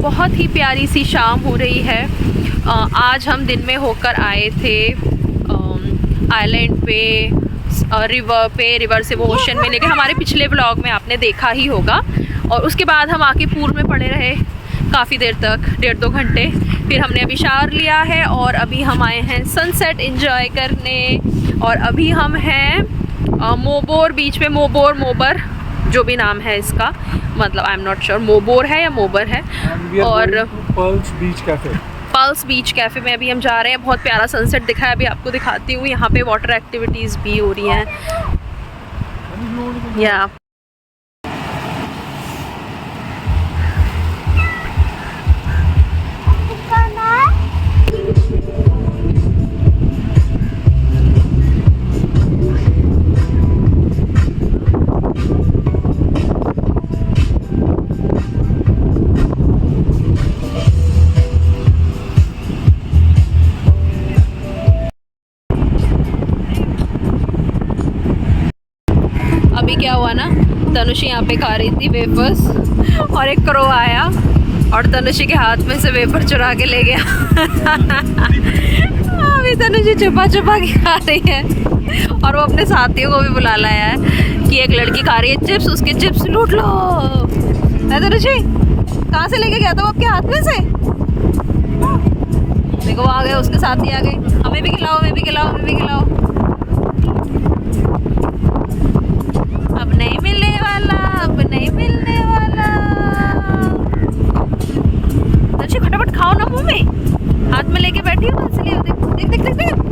बहुत ही प्यारी सी शाम हो रही है। आज हम दिन में होकर आए थे आइलैंड पे, रिवर से वो ओशन में, लेकिन हमारे पिछले व्लॉग में आपने देखा ही होगा। और उसके बाद हम आके पूल में पड़े रहे काफ़ी देर तक, 1.5-2 घंटे। फिर हमने अभी शावर लिया है और अभी हम आए हैं सनसेट एंजॉय करने। और अभी हम हैं मोबोर बीच पे, मोबर जो भी नाम है इसका, मतलब आई एम नॉट श्योर मोबोर है या मोबर है। और पल्स बीच कैफ़े में अभी हम जा रहे हैं। बहुत प्यारा सनसेट दिखा है, अभी आपको दिखाती हूँ। यहाँ पे वाटर एक्टिविटीज़ भी हो रही हैं। या अभी क्या हुआ ना, तनुषी यहाँ पे खा रही थी वेफर्स और एक क्रो आया और तनुषी के हाथ में से वेफर चुरा के ले गया। अभी तनुषी छुपा के खा रही है और वो अपने साथियों को भी बुला लाया है कि एक लड़की खा रही है चिप्स, उसके चिप्स लूट लो। है तनुषी, कहाँ से लेके गया था वो आपके हाथ में से? देखो वो आ गए, उसके साथी आ गए। हमें भी खिलाओ, हमें भी खिलाओ, हमें भी खिलाओ। अब नहीं मिलने वाला, अब नहीं मिलने वाला। अच्छा फटाफट खाओ ना, मुंह में हाथ में लेके बैठी हो, इसलिए देख देख देख देख।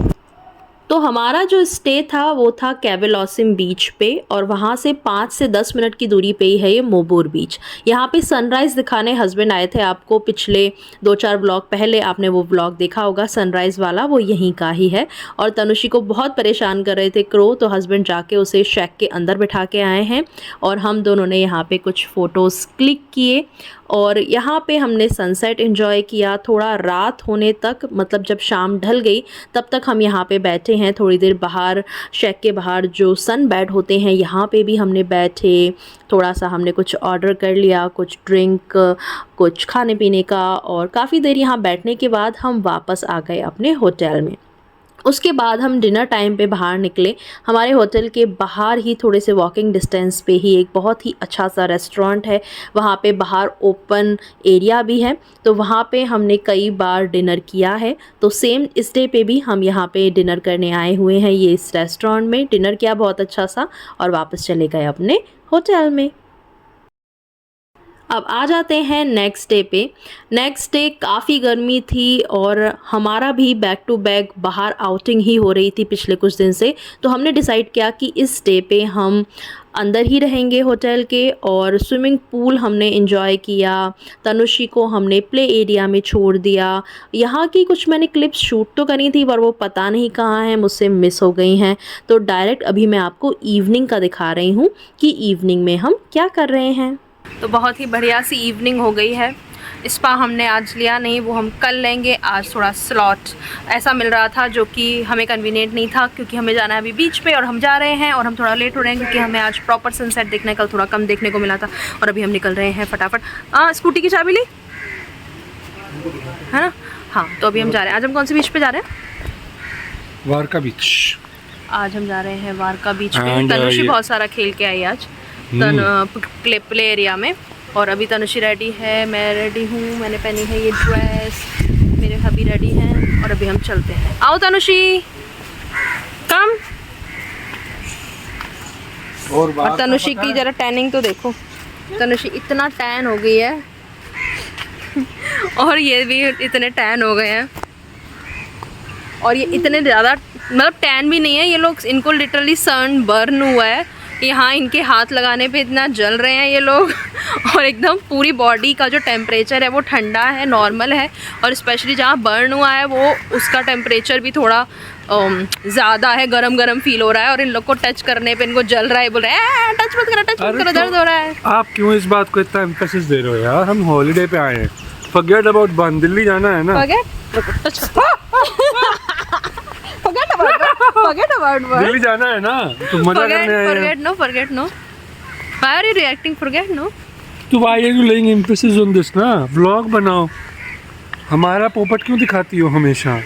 तो हमारा जो स्टे था वो था कैवेलोसिम बीच पे, और वहाँ से 5 से 10 मिनट की दूरी पे ही है ये मोबोर बीच। यहाँ पे सनराइज़ दिखाने हस्बैंड आए थे। आपको पिछले 2-4 ब्लॉग पहले आपने वो ब्लॉग देखा होगा सनराइज़ वाला, वो यहीं का ही है। और तनुषी को बहुत परेशान कर रहे थे क्रो, तो हस्बैंड जाके उसे शैक के अंदर बिठा के आए हैं और हम दोनों ने यहाँ पे कुछ फ़ोटोज़ क्लिक किए। और यहाँ पे हमने सनसेट एंजॉय किया थोड़ा रात होने तक, मतलब जब शाम ढल गई तब तक हम यहाँ पे बैठे हैं थोड़ी देर बाहर। शेक के बाहर जो सन बेड होते हैं यहाँ पे भी हमने बैठे, थोड़ा सा हमने कुछ ऑर्डर कर लिया, कुछ ड्रिंक, कुछ खाने पीने का। और काफ़ी देर यहाँ बैठने के बाद हम वापस आ गए अपने होटल में। उसके बाद हम डिनर टाइम पे बाहर निकले। हमारे होटल के बाहर ही थोड़े से वॉकिंग डिस्टेंस पे ही एक बहुत ही अच्छा सा रेस्टोरेंट है। वहाँ पे बाहर ओपन एरिया भी है, तो वहाँ पे हमने कई बार डिनर किया है। तो सेम इस डे पे भी हम यहाँ पे डिनर करने आए हुए हैं। ये इस रेस्टोरेंट में डिनर किया बहुत अच्छा सा और वापस चले गए अपने होटल में। अब आ जाते हैं नेक्स्ट डे पे। नेक्स्ट डे काफ़ी गर्मी थी और हमारा भी बैक टू बैक बाहर आउटिंग ही हो रही थी पिछले कुछ दिन से। तो हमने डिसाइड किया कि इस डे पे हम अंदर ही रहेंगे होटल के, और स्विमिंग पूल हमने एंजॉय किया। तनुषी को हमने प्ले एरिया में छोड़ दिया। यहाँ की कुछ मैंने क्लिप्स शूट तो करी थी पर वो पता नहीं कहाँ हैं, मुझसे मिस हो गई हैं। तो डायरेक्ट अभी मैं आपको इवनिंग का दिखा रही हूँ कि इवनिंग में हम क्या कर रहे हैं। तो बहुत ही बढ़िया सी इवनिंग हो गई है। स्पा हमने आज लिया नहीं, वो हम कल लेंगे। आज थोड़ा स्लॉट ऐसा मिल रहा था जो कि हमें कन्वीनियंट नहीं था, क्योंकि हमें जाना है अभी बीच पे और हम जा रहे हैं और हम थोड़ा लेट हो रहे हैं क्योंकि हमें आज प्रॉपर सनसेट देखने का थोड़ा कम देखने को मिला था। और अभी हम निकल रहे हैं फटाफट। स्कूटी की चाबी ली है ना? हाँ, तो अभी हम जा रहे हैं। आज हम कौन से बीच पे जा रहे हैं? वारका बीच। आज हम जा रहे हैं वारका बीच पे। तनुषी बहुत सारा खेल के आई आज प्ले एरिया में। और अभी तनुषी रेडी है, मैं रेडी हूँ, मैंने पहनी है ये ड्रेस, मेरे हबी रेडी हैं और अभी हम चलते हैं। आओ तनुषी, कम। और तनुषी की जरा टैनिंग तो देखो, तनुषी इतना टैन हो गई है और ये भी इतने टैन हो गए हैं। और ये इतने ज़्यादा मतलब टैन भी नहीं है, ये लोग, इनको लिटरली सन बर्न हुआ है। यहाँ इनके हाथ लगाने पे इतना जल रहे हैं ये लोग और एकदम पूरी बॉडी का जो टेम्परेचर है वो ठंडा है, नॉर्मल है। और स्पेशली जहाँ बर्न हुआ है वो उसका टेम्परेचर भी थोड़ा ज़्यादा है, गरम गरम फील हो रहा है। और इन लोग को टच करने पे इनको जल रहा है, बोल रहे हैं टच मत करो, दर्द हो रहा है। आप क्यों इस बात को इतना एम्फेसिस दे रहे हो यार? हम हॉलीडे पे आए हैं, फॉरगेट अबाउट बन, दिल्ली जाना है ना। Forget about what? दिल्ली जाना है ना, तो मजा करने आए हैं। Forget no. Why are you reacting? Forget no. तो why are you laying emphasis on this ना? Vlog बनाओ. हमारा पोपट क्यों दिखाती हो हमेशा?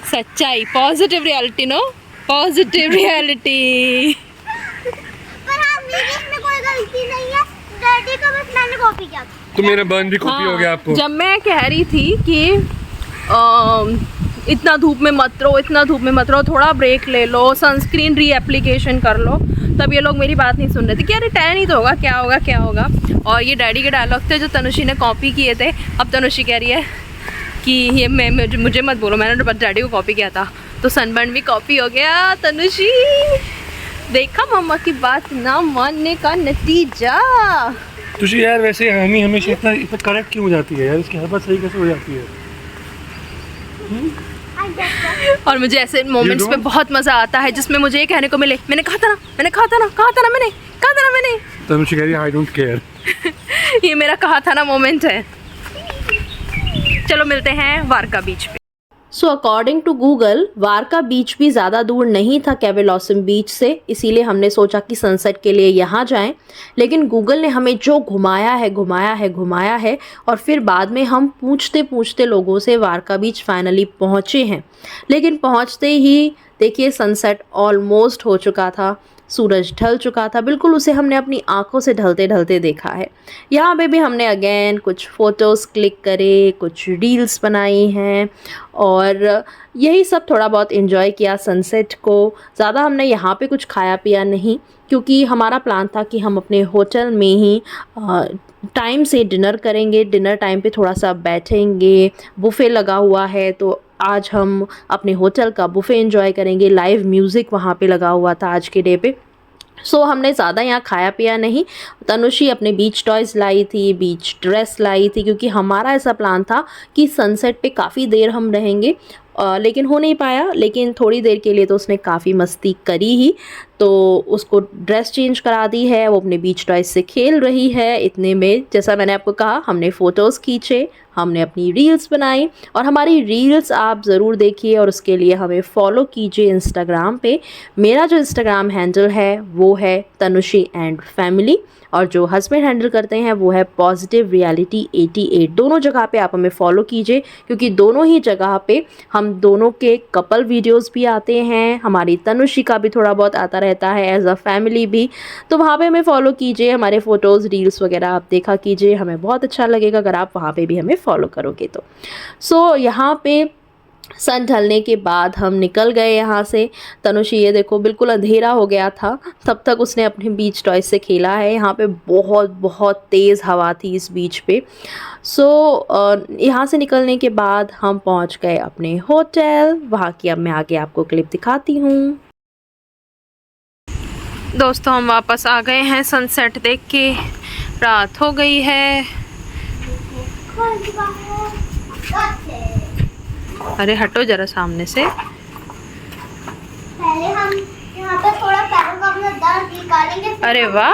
सच्चाई, positive reality, no positive reality. पर हाँ मेरी इसमें कोई गलती नहीं है, डैडी का बस मैंने कॉपी किया था। तो मेरा बर्न भी कॉपी हो गया आपको। जब मैं कह रही थी कि इतना धूप में मत रहो, इतना धूप में मत रहो, थोड़ा ब्रेक ले लो, सनस्क्रीन री एप्लीकेशन कर लो, तब ये लोग मेरी बात नहीं सुन रहे थे कि अरे टैन ही तो होगा, क्या होगा क्या होगा। और ये डैडी के डायलॉग थे जो तनुषी ने कॉपी किए थे। अब तनुषी कह रही है कि ये मुझे मत बोलो, मैंने तो डैडी को कॉपी किया था। तो सनबर्न भी कॉपी हो गया। तनुषी देखा मम्मा की बात ना मानने का नतीजा। तुझे यार वैसे हमी हमेशा इतना करेक्ट क्यों हो जाती है यार? इसकी हर बात सही कैसे हो जाती है? और मुझे ऐसे मोमेंट्स पे बहुत मज़ा आता है जिसमें मुझे ये कहने को मिले, मैंने कहा था ना, मैंने कहा था ना, कहा था ना, मैंने कहा था ना, मैंने। तनुषी कह रही है आई डोंट केयर। ये मेरा कहा था ना मोमेंट है। चलो मिलते हैं वारका बीच पे। So according to Google Varca बीच भी ज़्यादा दूर नहीं था कैवेलॉसम बीच से, इसीलिए हमने सोचा कि सनसेट के लिए यहाँ जाएं। लेकिन गूगल ने हमें जो घुमाया है और फिर बाद में हम पूछते पूछते लोगों से वारका बीच फाइनली पहुँचे हैं। लेकिन पहुँचते ही देखिए सनसेट ऑलमोस्ट हो चुका था, सूरज ढल चुका था, बिल्कुल उसे हमने अपनी आंखों से ढलते ढलते देखा है। यहाँ पे भी हमने अगेन कुछ फ़ोटोज़ क्लिक करे, कुछ रील्स बनाई हैं और यही सब थोड़ा बहुत एंजॉय किया सनसेट को। ज़्यादा हमने यहाँ पे कुछ खाया पिया नहीं, क्योंकि हमारा प्लान था कि हम अपने होटल में ही टाइम से डिनर करेंगे। डिनर टाइम पे थोड़ा सा बैठेंगे, बुफ़े लगा हुआ है तो आज हम अपने होटल का बुफ़े एंजॉय करेंगे। लाइव म्यूज़िक वहाँ पे लगा हुआ था आज के डे पे। सो हमने ज़्यादा यहाँ खाया पिया नहीं। तनुषी अपने बीच टॉयज़ लाई थी, बीच ड्रेस लाई थी, क्योंकि हमारा ऐसा प्लान था कि सनसेट पे काफ़ी देर हम रहेंगे, लेकिन हो नहीं पाया। लेकिन थोड़ी देर के लिए तो उसने काफ़ी मस्ती करी ही, तो उसको ड्रेस चेंज करा दी है, वो अपने बीच टॉयज से खेल रही है। इतने में जैसा मैंने आपको कहा हमने फ़ोटोज़ खींचे, हमने अपनी रील्स बनाई और हमारी रील्स आप ज़रूर देखिए और उसके लिए हमें फॉलो कीजिए इंस्टाग्राम पे। मेरा जो इंस्टाग्राम हैंडल है वो है तनुषी एंड फैमिली और जो हस्बैंड हैंडल करते हैं वो है पॉजिटिव रियलिटी 88। दोनों जगह पे आप हमें फॉलो कीजिए, क्योंकि दोनों ही जगह पे हम दोनों के कपल वीडियोस भी आते हैं, हमारी तनुषी का भी थोड़ा बहुत आता रहता है एज अ फैमिली भी। तो वहाँ पे हमें फॉलो कीजिए, हमारे फ़ोटोज़ रील्स वगैरह आप देखा कीजिए, हमें बहुत अच्छा लगेगा अगर आप वहाँ पे भी हमें फॉलो करोगे तो। सो यहाँ पे सन ढलने के बाद हम निकल गए यहाँ से। तनुषी ये देखो बिल्कुल अंधेरा हो गया था, तब तक उसने अपने बीच टॉय से खेला है। यहाँ पे बहुत बहुत तेज़ हवा थी इस बीच पे। सो यहाँ से निकलने के बाद हम पहुँच गए अपने होटल। वहाँ की अब मैं आगे आपको क्लिप दिखाती हूँ। दोस्तों हम वापस आ गए हैं सनसेट देख के, रात हो गई है। अरे हटो जरा सामने से। पहले हम यहाँ पे थोड़ा पैरों का अपना दर्द निकालेंगे। अरे वाह,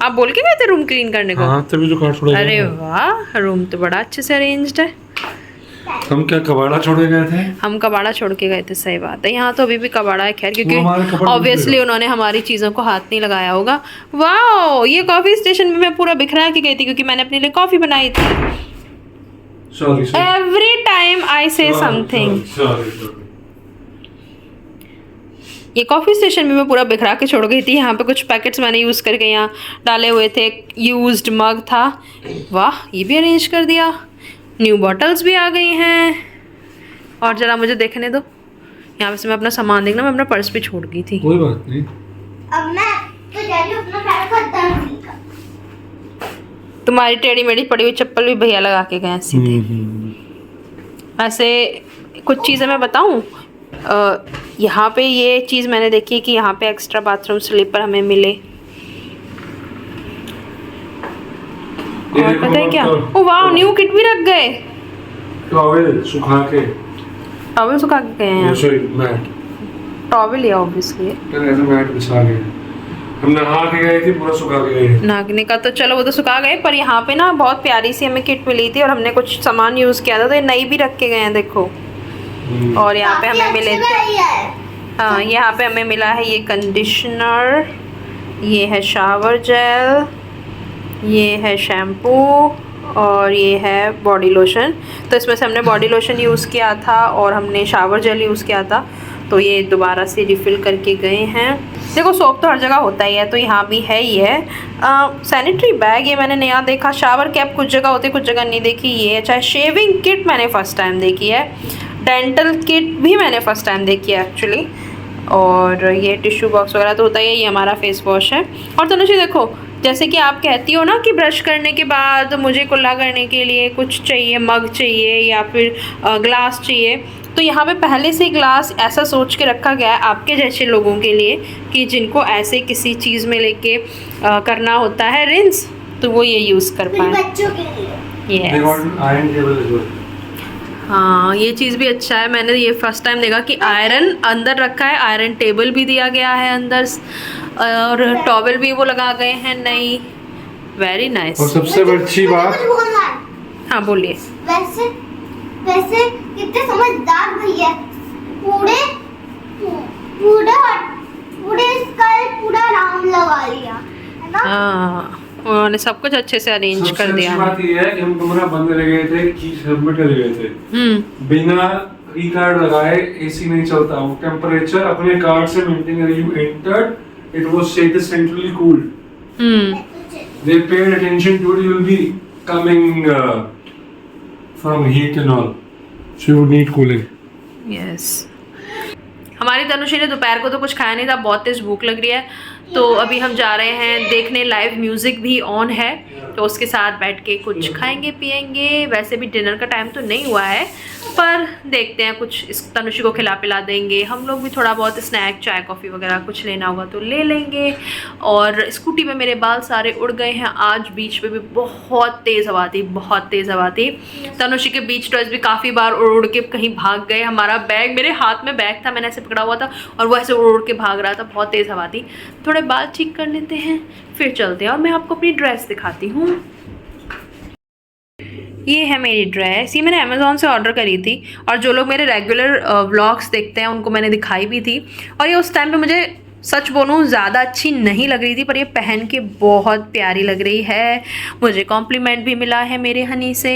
आप बोल के गए थे रूम क्लीन करने को? हाँ तभी तो कार्ड छोड़ा। अरे वाह, रूम तो बड़ा अच्छे से अरेंज्ड है। हम क्या कबाड़ा छोड़ के गए थे? हम कबाड़ा छोड़ के गए थे, सही बात है। यहाँ तो अभी भी कबाड़ा है खैर, वो हमारे क्योंकि कपड़े ऑब्वियसली उन्होंने हमारी चीज़ों को हाथ नहीं लगाया होगा। वाह, ये कॉफ़ी स्टेशन में मैं पूरा बिखरा के गई थी क्योंकि मैंने अपने लिए कॉफ़ी बनाई थी। सॉरी एवरी टाइम आई से समथिंग। ये कॉफ़ी स्टेशन में मैं पूरा बिखरा के छोड़ गई थी। यहाँ पे कुछ पैकेट्स मैंने यूज़ करके यहाँ डाले हुए थे, यूज्ड मग था। वाह, ये भी अरेंज कर दिया। न्यू बॉटल्स भी आ गई हैं। और ज़रा मुझे देखने दो, यहाँ पे से मैं अपना सामान देखना, मैं अपना पर्स भी छोड़ गई थी। कोई बात नहीं। अब मैं तो डैडी अपना पैर का दर्द निकाल। तुम्हारी टेढ़ी मेढ़ी पड़ी हुई चप्पल भी भैया लगा के गए सीधे। ऐसे कुछ चीज़ें मैं बताऊँ, यहाँ पे ये चीज़ मैंने देखी कि यहाँ पे एक्स्ट्रा बाथरूम स्लीपर हमें मिले। और पता है क्या, ओ वाह, न्यू किट भी रख गए। टॉवेल सुखा के, टॉवेल सुखा के गए हैं। सॉरी मैट, टॉवेल या ऑब्वियसली ऐसे मैट बिछा के हम नहा के गए थे, पूरा सुखा के गए। नहाने का तो चलो वो तो सुखा गए, पर यहाँ पे ना बहुत प्यारी सी हमें किट मिली थी और हमने कुछ सामान यूज़ किया था, तो ये नई भी रख के गए हैं देखो। और यहाँ पे हमें मिले थे, हाँ यहाँ पे हमें मिला है ये कंडीशनर, ये है शावर जेल, ये है शैम्पू और ये है बॉडी लोशन। तो इसमें से हमने बॉडी लोशन यूज़ किया था और हमने शावर जेल यूज़ किया था, तो ये दोबारा से रिफ़िल करके गए हैं। देखो सोप तो हर जगह होता ही है, तो यहाँ भी है ही है। सैनिटरी बैग ये मैंने नया देखा। शावर कैप कुछ जगह होती है कुछ जगह नहीं देखी। ये चाहे शेविंग किट मैंने फ़र्स्ट टाइम देखी है। डेंटल किट भी मैंने फ़र्स्ट टाइम देखी है एक्चुअली। और ये टिश्यू बॉक्स वगैरह तो होता ही है। ये हमारा फेस वॉश है। और तनुश्री देखो, जैसे कि आप कहती हो ना कि ब्रश करने के बाद मुझे कुल्ला करने के लिए कुछ चाहिए, मग चाहिए या फिर ग्लास चाहिए, तो यहाँ पे पहले से ग्लास ऐसा सोच के रखा गया है आपके जैसे लोगों के लिए कि जिनको ऐसे किसी चीज़ में लेके करना होता है रिंस, तो वो ये यूज़ कर पाए। बच्चों के लिए They got iron table as well. हाँ, ये चीज़ भी अच्छा है। मैंने ये फर्स्ट टाइम देखा कि आयरन अंदर रखा है, आयरन टेबल भी दिया गया है अंदर, और टॉवल भी वो लगा गए हैं नई। Very nice. और सबसे अच्छी बात, कुछ बोलना है। हाँ बोलिए। वैसे वैसे कितने समझदार भैया, पूरे पूरे पूरे स्कल पूरा राउंड लगा लिया है ना। हाँ, उन्होंने सब कुछ अच्छे से अरेंज कर सबसे दिया। अच्छी बात ये है कि हम कमरा बंद रह गए थे, की सबमिट कर गए थे बिना ई कार्ड लगाए। एसी नहीं चलता, वो टेम्परेचर अपने कार्ड से मेंटेन कर। You entered, it was stated centrally cooled. They paid attention to it. You will be coming from heat and all, so you would need cooling. Yes. हमारी तनुश्री ने दोपहर को तो कुछ खाया नहीं था, बहुत तेज भूख लग रही है, तो अभी हम जा रहे हैं देखने। लाइव म्यूज़िक भी ऑन है, तो उसके साथ बैठ के कुछ खाएंगे पिएंगे। वैसे भी डिनर का टाइम तो नहीं हुआ है, पर देखते हैं कुछ इस तनुश्री को खिला पिला देंगे। हम लोग भी थोड़ा बहुत स्नैक, चाय कॉफ़ी वगैरह कुछ लेना होगा तो ले लेंगे। और स्कूटी में मेरे बाल सारे उड़ गए हैं। आज बीच पे भी बहुत तेज़ हवा थी, बहुत तेज़ हवा थी। तनुश्री के बीच ड्रेस भी काफ़ी बार उड़ उड़ के कहीं भाग गए। हमारा बैग, मेरे हाथ में बैग था, मैंने ऐसे पकड़ा हुआ था और वो ऐसे उड़ उड़ के भाग रहा था। बहुत तेज़ हवा थी। थोड़े बाल ठीक कर लेते हैं, फिर चलते हैं और मैं आपको अपनी ड्रेस दिखाती हूँ। ये है मेरी ड्रेस। ये मैंने अमेज़ॉन से ऑर्डर करी थी और जो लोग मेरे रेगुलर व्लॉग्स देखते हैं उनको मैंने दिखाई भी थी। और ये उस टाइम पे मुझे सच बोलूँ ज़्यादा अच्छी नहीं लग रही थी, पर ये पहन के बहुत प्यारी लग रही है। मुझे कॉम्प्लीमेंट भी मिला है मेरे हनी से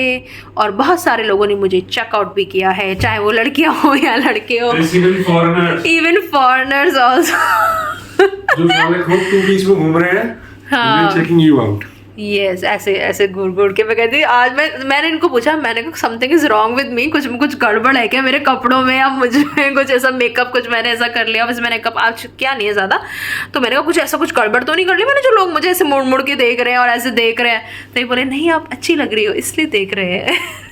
और बहुत सारे लोगों ने मुझे चेकआउट भी किया है, चाहे वो लड़कियाँ हो या लड़के हो। इवन फॉरेनर्स ऑल्सो जो साले खूब टू पीस में घूम रहे हैं, हाँ। Checking you out. यस, ऐसे ऐसे घूर घूर के मैं कहती आज मैंने इनको पूछा, मैंने कहा something is wrong with me, कुछ गड़बड़ है क्या मेरे कपड़ों में, अब मुझे कुछ ऐसा मेकअप कुछ मैंने ऐसा कर लिया। वैसे मैंने मेकअप आज क्या नहीं है ज़्यादा, तो मैंने कहा कुछ ऐसा कुछ गड़बड़ तो नहीं कर ली मैंने, जो लोग मुझे ऐसे मुड़ मुड़ के देख रहे हैं और ऐसे देख रहे हैं। तो ये बोले नहीं आप अच्छी लग रही हो इसलिए देख रहे हैं।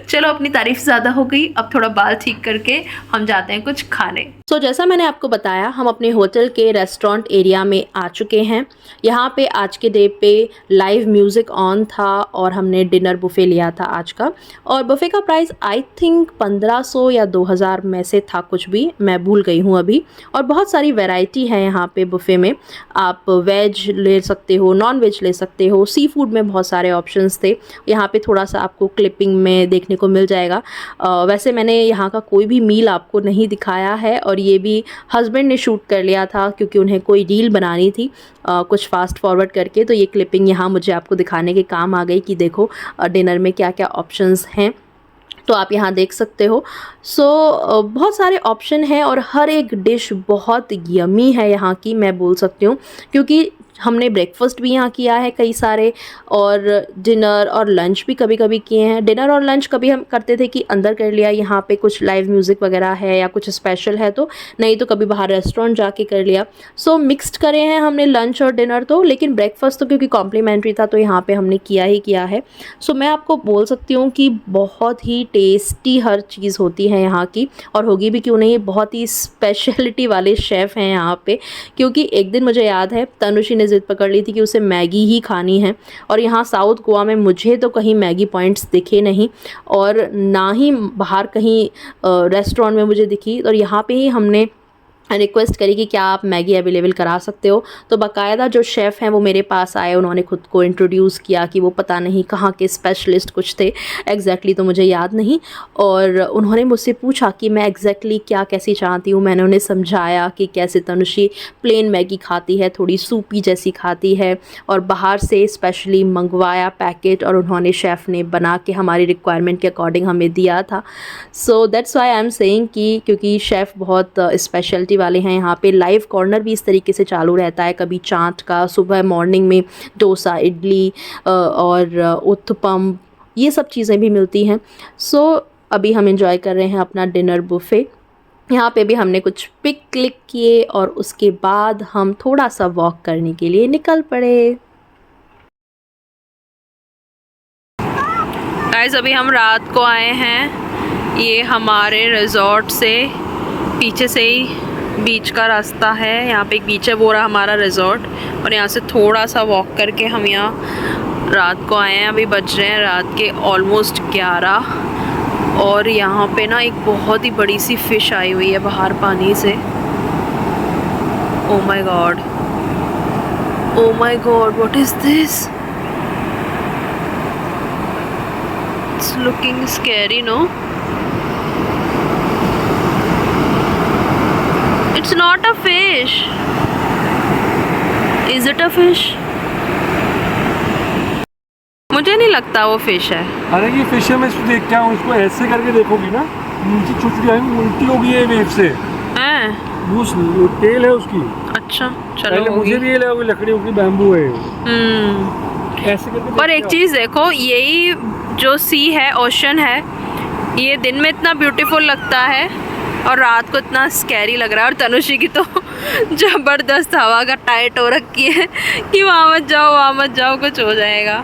चलो अपनी तारीफ ज़्यादा हो गई, अब थोड़ा बाल ठीक करके हम जाते हैं कुछ खाने। तो जैसा मैंने आपको बताया, हम अपने होटल के रेस्टोरेंट एरिया में आ चुके हैं। यहाँ पे आज के डे पे लाइव म्यूज़िक ऑन था और हमने डिनर बुफ़े लिया था आज का। और बुफ़े का प्राइस आई थिंक 1500 या 2000 में से था, कुछ भी मैं भूल गई हूँ अभी। और बहुत सारी वैरायटी है यहाँ पे बुफ़े में, आप वेज ले सकते हो, नॉन वेज ले सकते हो, सी फूड में बहुत सारे ऑप्शंस थे। यहाँ पे थोड़ा सा आपको क्लिपिंग में देखने को मिल जाएगा। वैसे मैंने यहाँ का कोई भी मील आपको नहीं दिखाया है और ये भी हस्बैंड ने शूट कर लिया था क्योंकि उन्हें कोई रील बनानी थी कुछ फास्ट फॉरवर्ड करके। तो ये क्लिपिंग यहाँ मुझे आपको दिखाने के काम आ गई कि देखो डिनर में क्या क्या ऑप्शंस हैं, तो आप यहाँ देख सकते हो। सो बहुत सारे ऑप्शन हैं और हर एक डिश बहुत यमी है यहाँ की, मैं बोल सकती हूँ, क्योंकि हमने ब्रेकफास्ट भी यहाँ किया है कई सारे, और डिनर और लंच भी कभी कभी किए हैं। डिनर और लंच कभी हम करते थे कि अंदर कर लिया, यहाँ पे कुछ लाइव म्यूज़िक वगैरह है या कुछ स्पेशल है तो, नहीं तो कभी बाहर रेस्टोरेंट जाके कर लिया। सो मिक्स्ड करे हैं हमने लंच और डिनर तो, लेकिन ब्रेकफास्ट तो क्योंकि कॉम्प्लीमेंट्री था तो यहाँ पे हमने किया ही किया है। सो मैं आपको बोल सकती हूँ कि बहुत ही टेस्टी हर चीज़ होती है यहाँ की, और होगी भी क्यों नहीं, बहुत ही स्पेशलिटी वाले शेफ़ हैं यहाँ पे। क्योंकि एक दिन मुझे याद है तनुश्री ने ज़िद पकड़ ली थी कि उसे मैगी ही खानी है, और यहाँ साउथ गोवा में मुझे तो कहीं मैगी पॉइंट्स दिखे नहीं और ना ही बाहर कहीं रेस्टोरेंट में मुझे दिखी। और यहाँ पे ही हमने रिक्वेस्ट करी कि क्या आप मैगी अवेलेबल करा सकते हो। तो बाकायदा जो शेफ़ हैं वो मेरे पास आए, उन्होंने ख़ुद को इंट्रोड्यूस किया कि वो पता नहीं कहाँ के स्पेशलिस्ट कुछ थे, एग्जैक्टली तो मुझे याद नहीं। और उन्होंने मुझसे पूछा कि मैं एग्जैक्टली क्या कैसी चाहती हूँ। मैंने उन्हें समझाया कि कैसे तनुषी प्लेन मैगी खाती है, थोड़ी सूपी जैसी खाती है, और बाहर से स्पेशली मंगवाया पैकेट, और उन्होंने शेफ़ ने बना के हमारी रिक्वायरमेंट के अकॉर्डिंग हमें दिया था। So that's why I am saying कि क्योंकि शेफ़ बहुत स्पेशलिटी वाले हैं। यहाँ पे लाइव कॉर्नर भी इस तरीके से चालू रहता है, कभी चाट का, सुबह मॉर्निंग में डोसा, इडली और उत्तपम, ये सब चीज़ें भी मिलती हैं। सो अभी हम एंजॉय कर रहे हैं अपना डिनर बुफ़े। यहाँ पे भी हमने कुछ पिक क्लिक किए और उसके बाद हम थोड़ा सा वॉक करने के लिए निकल पड़े। गाइस अभी हम रात को आए हैं, ये हमारे रिजॉर्ट से पीछे से ही बीच का रास्ता है, यहाँ पे एक बीच है, वो रहा हमारा रिजॉर्ट, और यहाँ से थोड़ा सा वॉक करके हम यहाँ रात को आए हैं। अभी बज रहे हैं रात के ऑलमोस्ट 11, और यहाँ पे ना एक बहुत ही बड़ी सी फ़िश आई हुई है बाहर पानी से। Oh my God, oh my God, what is this? It's looking scary, no? It's not a fish. Is it a fish? मुझे नहीं लगता वो फिश है। अरे ये फिश है, मैं इसको देख क्या हूँ, इसको ऐसे करके देखोगी ना, नीचे छोटी आएंगी, उल्टी होगी ये वेव से। हैं? वो टेल है उसकी। अच्छा चलो, मुझे भी ये लगा लकड़ी होगी, बैम्बू है। ऐसे करके। पर एक चीज़ देखो, यही जो सी है, ओशन है, ये दिन में इतना ब्यूटीफुल लगता है और रात को इतना स्कैरी लग रहा है। और तनुषी की तो ज़बरदस्त हवा का टाइट हो रखी है कि वहाँ मत जाओ, वहाँ मत जाओ, कुछ हो जाएगा।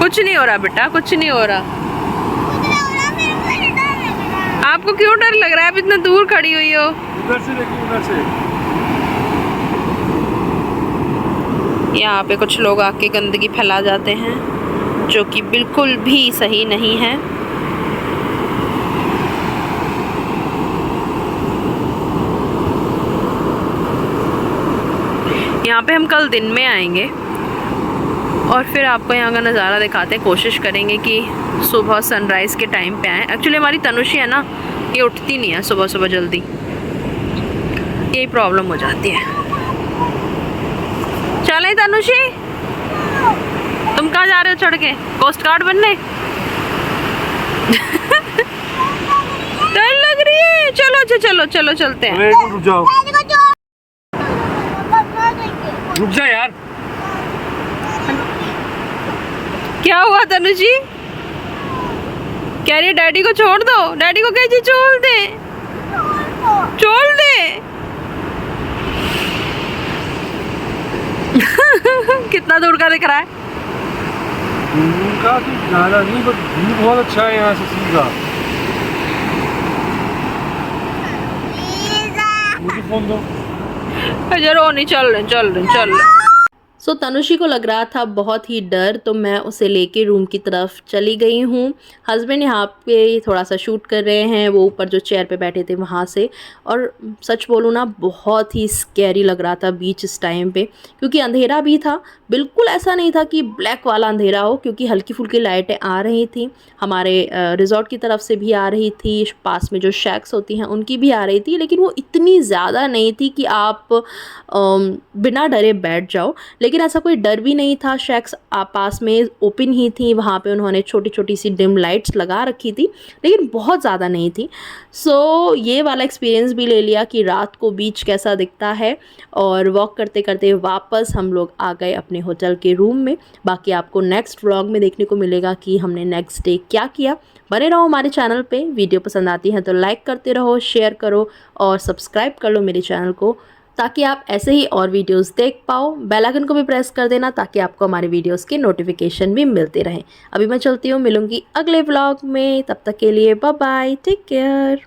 कुछ नहीं हो रहा बेटा, कुछ नहीं हो रहा। आपको क्यों डर लग रहा है? आप इतना दूर खड़ी हुई हो। उधर से देखिए, उधर से। यहाँ पे कुछ लोग आके गंदगी फैला जाते हैं, जो कि बिल्कुल भी सही नहीं है। यहाँ पे हम कल दिन में आएंगे और फिर आपको यहाँ का नज़ारा दिखाते हैं। कोशिश करेंगे कि सुबह सनराइज़ के टाइम पे आएँ। एक्चुअली हमारी तनुषी है ना, ये उठती नहीं है सुबह सुबह जल्दी, यही प्रॉब्लम हो जाती है। चलें तनुषी, तुम कहाँ जा रहे हो चढ़ के? कोस्ट गार्ड बनने? डर लग रही है। चलो चलो चलो चलते हैं। रुक जाओ, रुक जा यार। क्या हुआ तनुषी? कह रही डैडी को छोड़ दो। डैडी को कैसे छोड़ दे? छोड़ दे। कितना दूर का दिख रहा है? दूर का तो ज़्यादा नहीं, बट व्यू बहुत अच्छा है यहाँ से सीधा। मुझे फोन दो। रो नहीं, चल रहे। सो तनुषी को लग रहा था बहुत ही डर, तो मैं उसे लेके रूम की तरफ चली गई हूँ। हस्बैंड यहाँ पे थोड़ा सा शूट कर रहे हैं, वो ऊपर जो चेयर पे बैठे थे वहाँ से। और सच बोलूँ ना, बहुत ही स्कैरी लग रहा था बीच इस टाइम पे, क्योंकि अंधेरा भी था। बिल्कुल ऐसा नहीं था कि ब्लैक वाला अंधेरा हो, क्योंकि हल्की फुल्की लाइटें आ रही थी। हमारे रिजॉर्ट की तरफ से भी आ रही थी, पास में जो शैक्स होती हैं उनकी भी आ रही थी, लेकिन वो इतनी ज़्यादा नहीं थी कि आप बिना डरे बैठ जाओ। लेकिन ऐसा कोई डर भी नहीं था। शैक्स पास में ओपन ही थी, वहाँ पे उन्होंने छोटी छोटी सी डिम लाइट्स लगा रखी थी, लेकिन बहुत ज़्यादा नहीं थी। सो ये वाला एक्सपीरियंस भी ले लिया कि रात को बीच कैसा दिखता है। और वॉक करते करते वापस हम लोग आ गए अपने होटल के रूम में। बाकी आपको नेक्स्ट व्लॉग में देखने को मिलेगा कि हमने नेक्स्ट डे क्या किया। बने रहो हमारे चैनल पे। वीडियो पसंद आती है तो लाइक करते रहो, शेयर करो और सब्सक्राइब कर लो मेरे चैनल को, ताकि आप ऐसे ही और वीडियोस देख पाओ। बेल आइकन को भी प्रेस कर देना ताकि आपको हमारे वीडियोस के नोटिफिकेशन भी मिलते रहें। अभी मैं चलती हूँ, मिलूंगी अगले व्लॉग में। तब तक के लिए बाय बाय, टेक केयर।